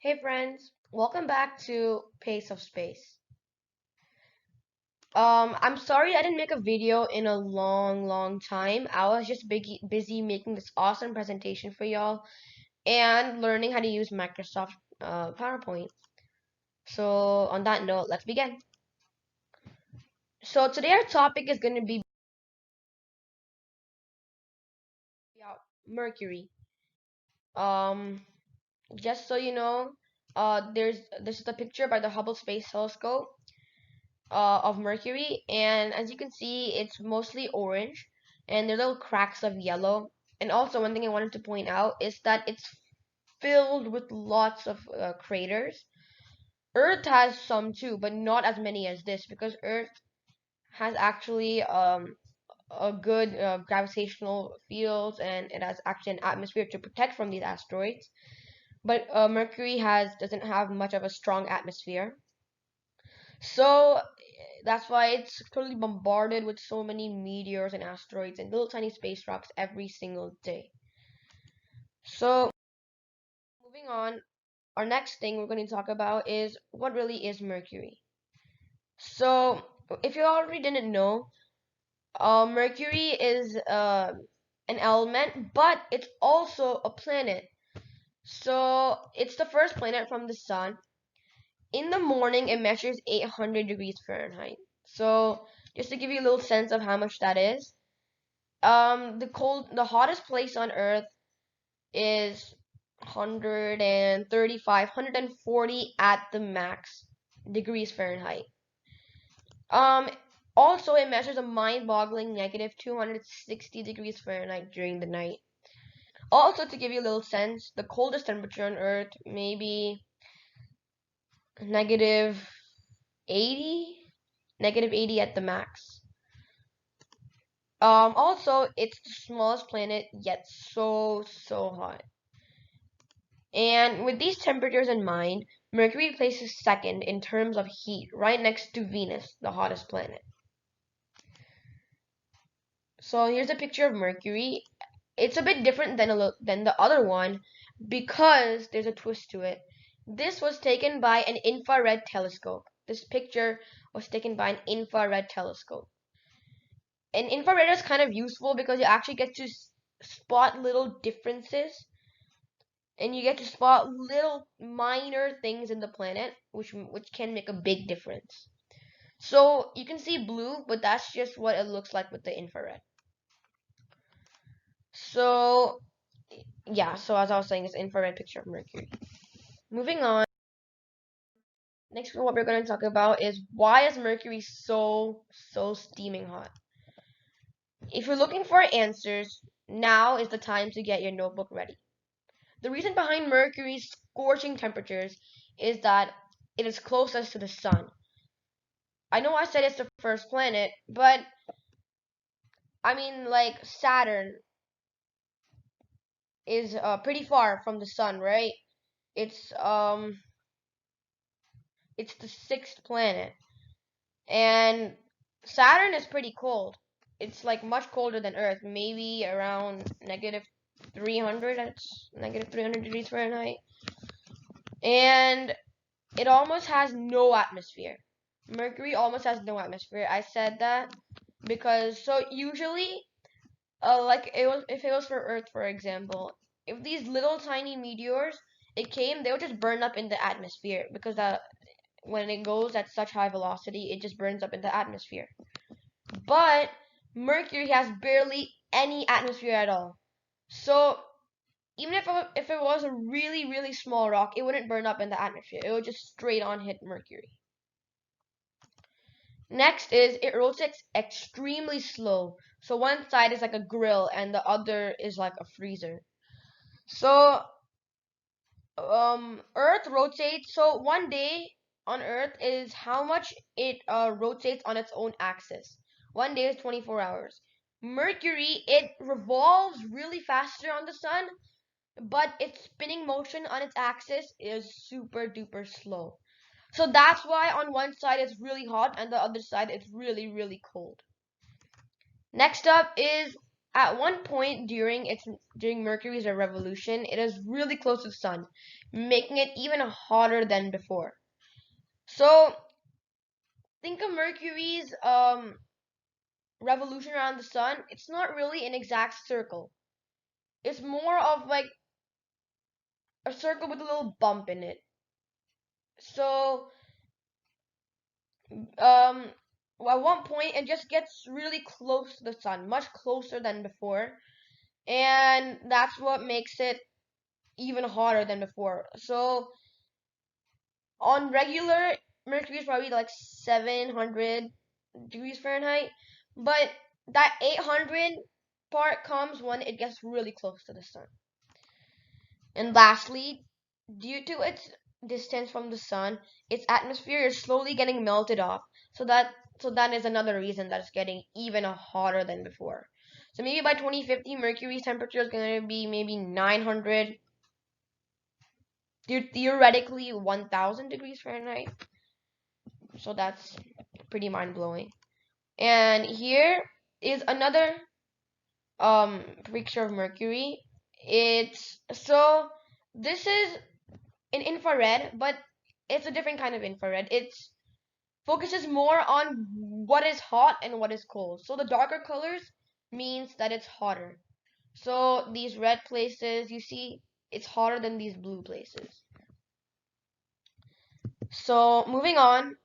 Hey friends, welcome back to Pace of Space. I'm sorry I didn't make a video in a long time. I was just busy making this awesome presentation for y'all and learning how to use Microsoft PowerPoint. So on that note, let's begin. So today our topic is going to be about Mercury. Um, just so you know, this is a picture by the Hubble Space Telescope of Mercury, and as you can see, it's mostly orange, and there are little cracks of yellow. And also, one thing I wanted to point out is that it's filled with lots of craters. Earth has some too, but not as many as this because Earth has actually a good gravitational field, and it has actually an atmosphere to protect from these asteroids. But Mercury has doesn't have much of a strong atmosphere. So that's why it's totally bombarded with so many meteors and asteroids and little tiny space rocks every single day. So moving on, our next thing we're going to talk about is what really is Mercury. So if you already didn't know, Mercury is an element, but it's also a planet. So it's the first planet from the sun. In the morning, it measures 800 degrees Fahrenheit. So just to give you a little sense of how much that is, the hottest place on Earth is 135, 140 at the max degrees Fahrenheit. Um, Also, it measures a mind-boggling negative 260 degrees Fahrenheit during the night. Also, to give you a little sense, the coldest temperature on Earth maybe negative 80, negative 80 at the max. Also, it's the smallest planet, yet so hot. And with these temperatures in mind, Mercury places second in terms of heat, right next to Venus, the hottest planet. So here's a picture of Mercury. It's a bit different than the other one because there's a twist to it. This was taken by an infrared telescope. This picture was taken by an infrared telescope. And infrared is kind of useful because you actually get to spot little differences and you get to spot little minor things in the planet which can make a big difference. So you can see blue, but that's just what it looks like with the infrared. So yeah, so as I was saying, it's infrared picture of Mercury. Moving on, next what we're going to talk about is why is Mercury so steaming hot? If you're looking for answers, now is the time to get your notebook ready. The reason behind Mercury's scorching temperatures is that it is closest to the sun. I know I said it's the first planet, but I mean, like Saturn is pretty far from the sun, right? It's um it's the sixth planet, and Saturn is pretty cold. It's like much colder than Earth, maybe around negative 300. That's negative 300 degrees Fahrenheit, and it almost has no atmosphere. Mercury almost has no atmosphere. I said that because so usually like it was if it was for Earth, for example, if these little tiny meteors it came, they would just burn up in the atmosphere because when it goes at such high velocity, it just burns up in the atmosphere. But Mercury has barely any atmosphere at all. So even if it was a really small rock, it wouldn't burn up in the atmosphere. It would just straight on hit Mercury. Next is it rotates extremely slow. So one side is like a grill and the other is like a freezer. So Earth rotates. So one day on Earth is how much it rotates on its own axis. One day is 24 hours. Mercury, it revolves really faster on the sun, but its spinning motion on its axis is super duper slow. So that's why on one side it's really hot and the other side it's really cold. Next up is At one point during Mercury's revolution, it is really close to the sun, making it even hotter than before. So think of Mercury's revolution around the sun. It's not really an exact circle. It's more of like a circle with a little bump in it. So um at one point it just gets really close to the sun, much closer than before, and that's what makes it even hotter than before. So on regular, Mercury is probably like 700 degrees Fahrenheit, but that 800 part comes when it gets really close to the sun. And lastly, due to its distance from the sun, its atmosphere is slowly getting melted off. So that is another reason that it's getting even hotter than before. So maybe by 2050, Mercury's temperature is going to be maybe 900, theoretically 1000 degrees Fahrenheit. So that's pretty mind blowing. And here is another picture of Mercury. It's so this is in infrared, but it's a different kind of infrared. It focuses more on what is hot and what is cold. So the darker colors means that it's hotter. So these red places, you see, it's hotter than these blue places. So moving on,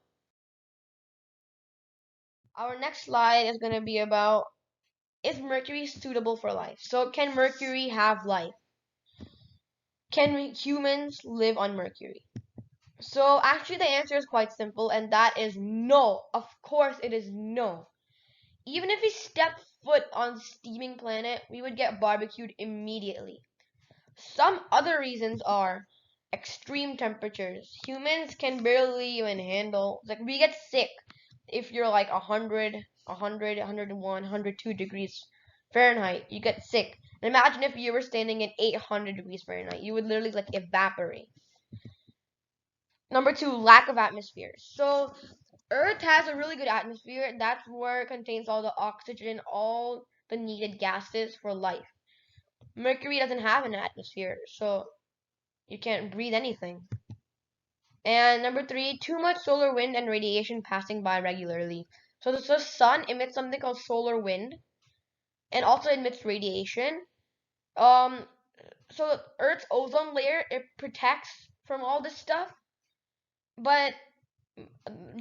our next slide is going to be about, is Mercury suitable for life? So can Mercury have life? Can humans live on Mercury? So actually the answer is quite simple, and that is no. Of course it is no. Even if we step foot on the steaming planet, we would get barbecued immediately. Some other reasons are extreme temperatures. Humans can barely even handle, like we get sick if you're like 100, 100, 101, 102 degrees Fahrenheit. You get sick. And imagine if you were standing at 800 degrees Fahrenheit. You would literally like evaporate. Number two, lack of atmosphere. So Earth has a really good atmosphere. That's where it contains all the oxygen, all the needed gases for life. Mercury doesn't have an atmosphere, so you can't breathe anything. And number three, too much solar wind and radiation passing by regularly. So the sun emits something called solar wind and also emits radiation. Um, so Earth's ozone layer, it protects from all this stuff, but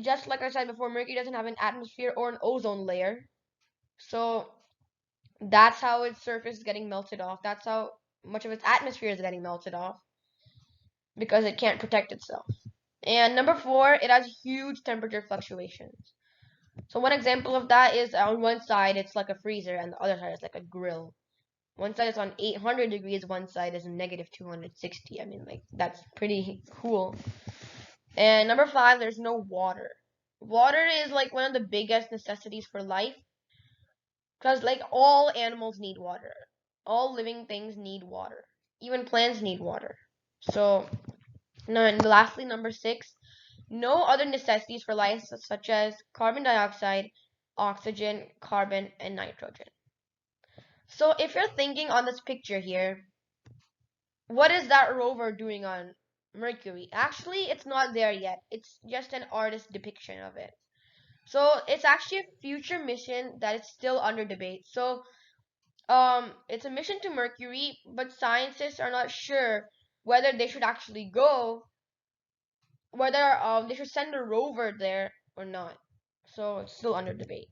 just like I said before, Mercury doesn't have an atmosphere or an ozone layer. So that's how its surface is getting melted off. That's how much of its atmosphere is getting melted off because it can't protect itself. And number four, it has huge temperature fluctuations. So one example of that is on one side it's like a freezer and the other side is like a grill. One side is on 800 degrees, one side is negative 260. I mean, like, that's pretty cool. And number five, there's no water. Water is like one of the biggest necessities for life because like all animals need water. All living things need water. Even plants need water. So, no, and lastly, number six, no other necessities for life such as carbon dioxide, oxygen, carbon, and nitrogen. So if you're thinking on this picture here, what is that rover doing on Mercury? Actually, it's not there yet. It's just an artist's depiction of it. So it's actually a future mission that is still under debate. So it's a mission to Mercury, but scientists are not sure whether they should actually go, whether they should send a rover there or not. So it's still under debate.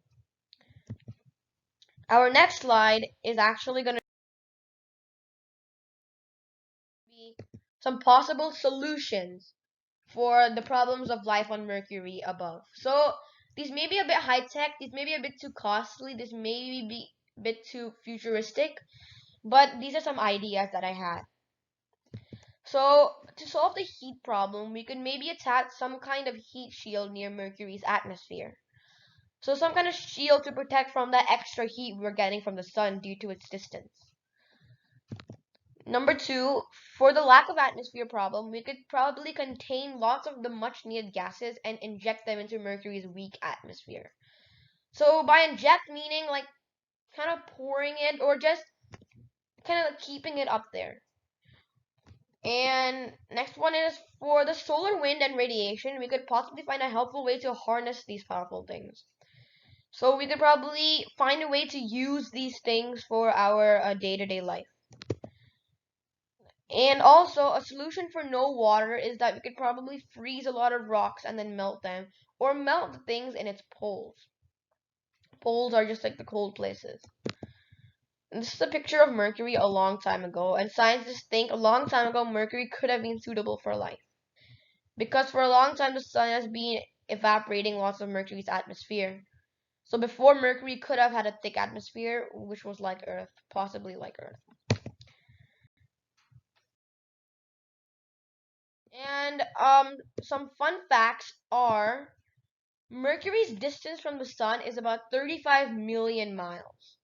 Our next slide is actually going to be some possible solutions for the problems of life on Mercury above. So these may be a bit high tech, these may be a bit too costly, this may be a bit too futuristic, but these are some ideas that I had. So to solve the heat problem, we could maybe attach some kind of heat shield near Mercury's atmosphere. So some kind of shield to protect from the extra heat we're getting from the sun due to its distance. Number two, for the lack of atmosphere problem, we could probably contain lots of the much needed gases and inject them into Mercury's weak atmosphere. So by inject meaning like kind of pouring it or just kind of keeping it up there. And next one is for the solar wind and radiation, we could possibly find a helpful way to harness these powerful things. So we could probably find a way to use these things for our day-to-day life. And also, a solution for no water is that we could probably freeze a lot of rocks and then melt them, or melt the things in its poles. Poles are just like the cold places. And this is a picture of Mercury a long time ago, and scientists think a long time ago Mercury could have been suitable for life. Because for a long time the sun has been evaporating lots of Mercury's atmosphere. So before Mercury could have had a thick atmosphere, which was like Earth, possibly like Earth. And some fun facts are Mercury's distance from the sun is about 35 million miles.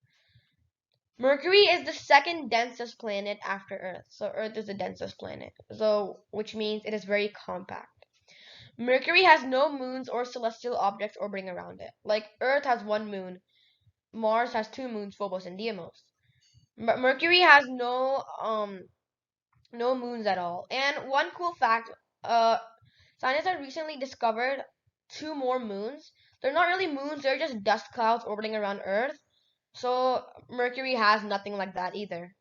Mercury is the second densest planet after Earth. So Earth is the densest planet. So which means it is very compact. Mercury has no moons or celestial objects orbiting around it. Like Earth has one moon, Mars has two moons, Phobos and Deimos. But Mercury has no moons at all. And one cool fact, scientists have recently discovered two more moons. They're not really moons, they're just dust clouds orbiting around Earth. So Mercury has nothing like that either.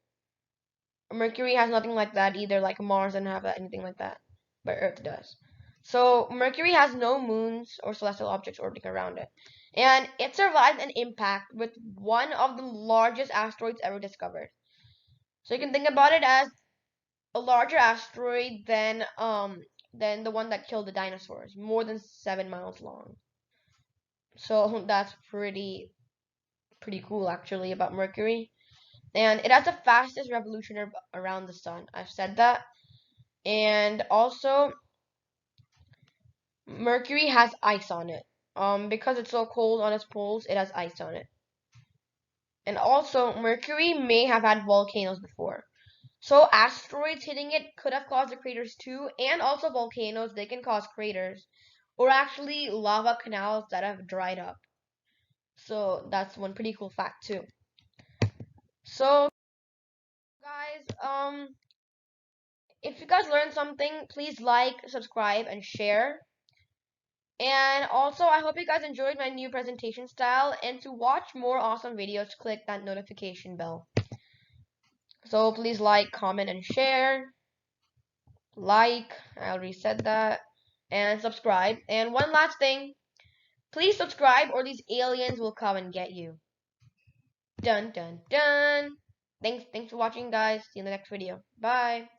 Mercury has nothing like that either, like Mars doesn't have anything like that, but Earth does. So Mercury has no moons or celestial objects orbiting around it. And it survived an impact with one of the largest asteroids ever discovered. So you can think about it as a larger asteroid than the one that killed the dinosaurs, more than 7 miles long. So that's pretty cool actually about Mercury. And it has the fastest revolution around the sun. I've said that. And also Mercury has ice on it. Because it's so cold on its poles, it has ice on it. And also Mercury may have had volcanoes before. So asteroids hitting it could have caused the craters too, and also volcanoes, they can cause craters, or actually lava canals that have dried up. So that's one pretty cool fact too. So guys, if you guys learned something, please like, subscribe, and share. And also, I hope you guys enjoyed my new presentation style, and to watch more awesome videos, click that notification bell. So please like, comment, and share. Like, I already said that, and subscribe. And one last thing, please subscribe or these aliens will come and get you. Dun dun dun. Thanks for watching guys. See you in the next video. Bye.